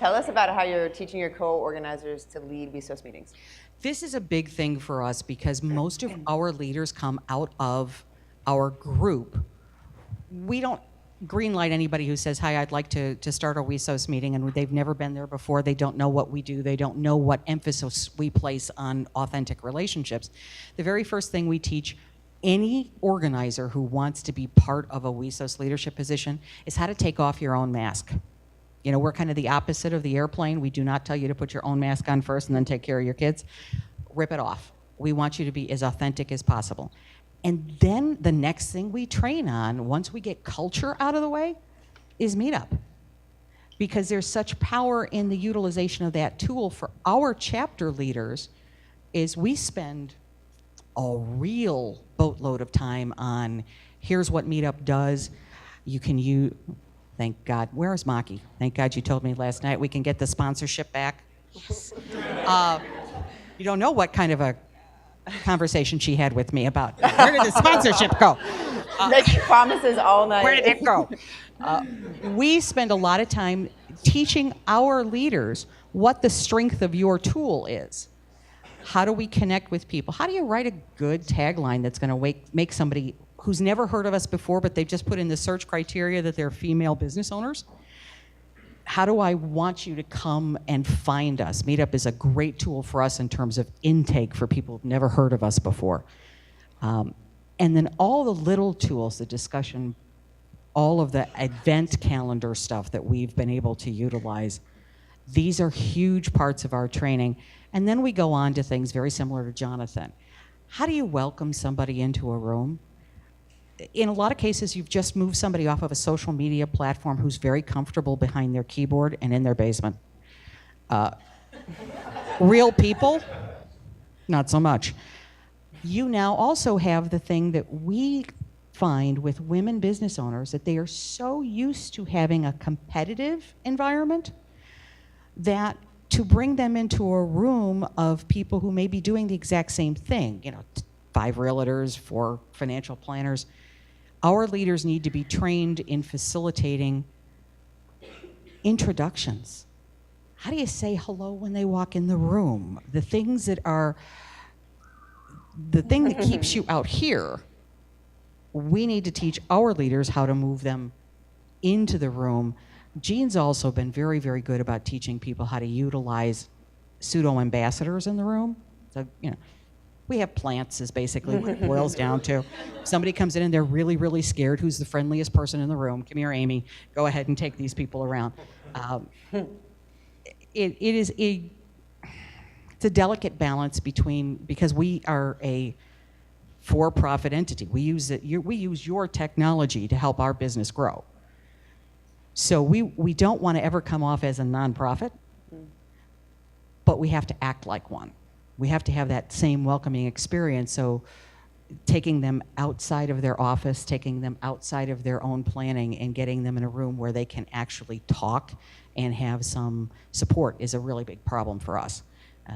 Tell us about how you're teaching your co-organizers to lead WeSource meetings. This is a big thing for us because most of our leaders come out of our group. We don't greenlight anybody who says, hi, I'd like to start a WeSource meeting, and they've never been there before. They don't know what we do. They don't know what emphasis we place on authentic relationships. The very first thing we teach any organizer who wants to be part of a WeSource leadership position is how to take off your own mask. You know, we're kind of the opposite of the airplane. We do not tell you to put your own mask on first and then take care of your kids. Rip it off. We want you to be as authentic as possible. And then the next thing we train on, once we get culture out of the way, is Meetup. Because there's such power in the utilization of that tool for our chapter leaders, is we spend a real boatload of time on, here's what Meetup does. You can use, thank God, where is Maki? Thank God you told me last night we can get the sponsorship back. You don't know what kind of a conversation she had with me about where did the sponsorship go? Making promises all night. Where did it go? We spend a lot of time teaching our leaders what the strength of your tool is. How do we connect with people? How do you write a good tagline that's going to make somebody who's never heard of us before, but they've just put in the search criteria that they're female business owners? How do I want you to come and find us? Meetup is a great tool for us in terms of intake for people who've never heard of us before. And then all the little tools, the discussion, all of the event calendar stuff that we've been able to utilize, these are huge parts of our training. And then we go on to things very similar to Jonathan. How do you welcome somebody into a room? In a lot of cases, you've just moved somebody off of a social media platform who's very comfortable behind their keyboard and in their basement. Real people, not so much. You now also have the thing that we find with women business owners, that they are so used to having a competitive environment that to bring them into a room of people who may be doing the exact same thing, 5 realtors, 4 financial planners, our leaders need to be trained in facilitating introductions. How do you say hello when they walk in the room? The things that are, the thing that keeps you out here, we need to teach our leaders how to move them into the room. Jean's also been very, very good about teaching people how to utilize pseudo-ambassadors in the room. So, we have plants is basically what it boils down to. Somebody comes in and they're really, really scared. Who's the friendliest person in the room? Come here, Amy. Go ahead and take these people around. It's a delicate balance between, because we are a for-profit entity. We use your technology to help our business grow. So we don't want to ever come off as a nonprofit, but we have to act like one. We have to have that same welcoming experience. So taking them outside of their office, taking them outside of their own planning, and getting them in a room where they can actually talk and have some support is a really big problem for us.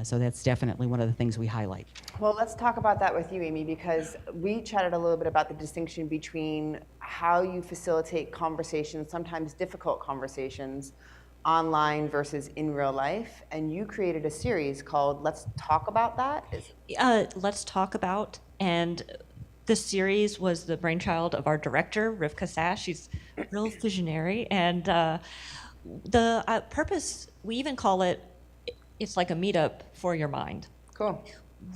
So that's definitely one of the things we highlight. Well, let's talk about that with you, Amy, because we chatted a little bit about the distinction between how you facilitate conversations, sometimes difficult conversations, online versus in real life. And you created a series called Let's Talk About That. Let's Talk About, and this series was the brainchild of our director, Rivka Sash. She's a real visionary. And the purpose, we even call it, it's like a meetup for your mind. Cool.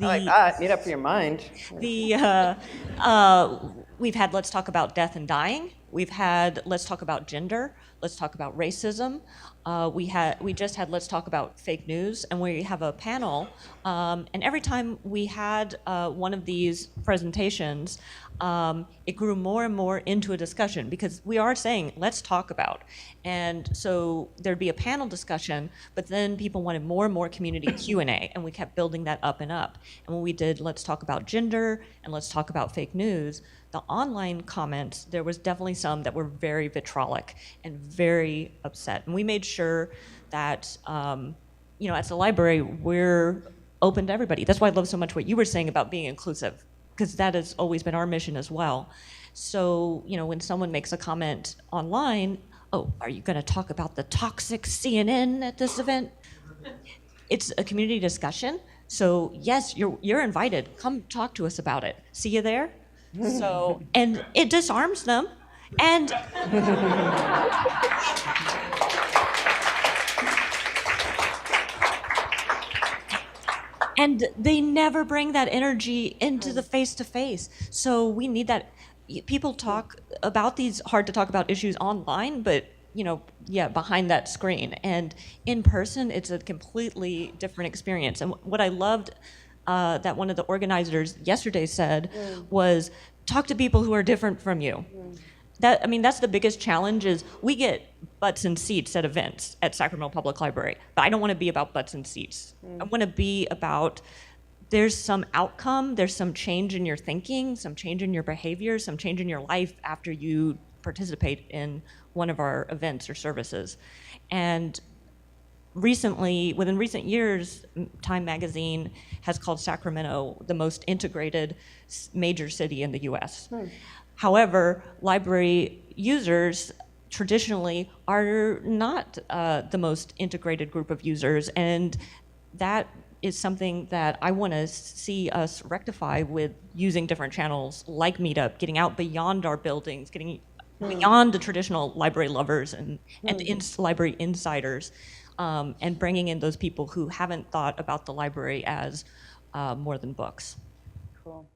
I like that, meetup for your mind. We've had Let's Talk About Death and Dying. We've had Let's Talk About Gender. Let's Talk About Racism. We just had Let's Talk About Fake News, and we have a panel. And every time we had one of these presentations, it grew more and more into a discussion, because we are saying, let's talk about. And so there'd be a panel discussion, but then people wanted more and more community Q&A, and we kept building that up and up. And when we did Let's Talk About Gender and Let's Talk About Fake News, the online comments, there was definitely some that were very vitriolic and very upset. And we made sure that, as a library, we're open to everybody. That's why I love so much what you were saying about being inclusive, because that has always been our mission as well. So, when someone makes a comment online, oh, are you going to talk about the toxic CNN at this event? It's a community discussion. So yes, you're invited. Come talk to us about it. See you there. So, and it disarms them. And and they never bring that energy into the face-to-face. So we need that. People talk about these hard to talk about issues online, but behind that screen. And in person, it's a completely different experience. And what I loved that one of the organizers yesterday said was, talk to people who are different from you. That's the biggest challenge. Is we get butts and seats at events at Sacramento Public Library, but I don't want to be about butts and seats. I want to be about, there's some outcome, there's some change in your thinking, some change in your behavior, some change in your life after you participate in one of our events or services. And within recent years, Time Magazine has called Sacramento the most integrated major city in the US. However, library users traditionally are not the most integrated group of users, and that is something that I want to see us rectify with using different channels like Meetup, getting out beyond our buildings, getting beyond the traditional library lovers and library insiders, and bringing in those people who haven't thought about the library as more than books. Cool.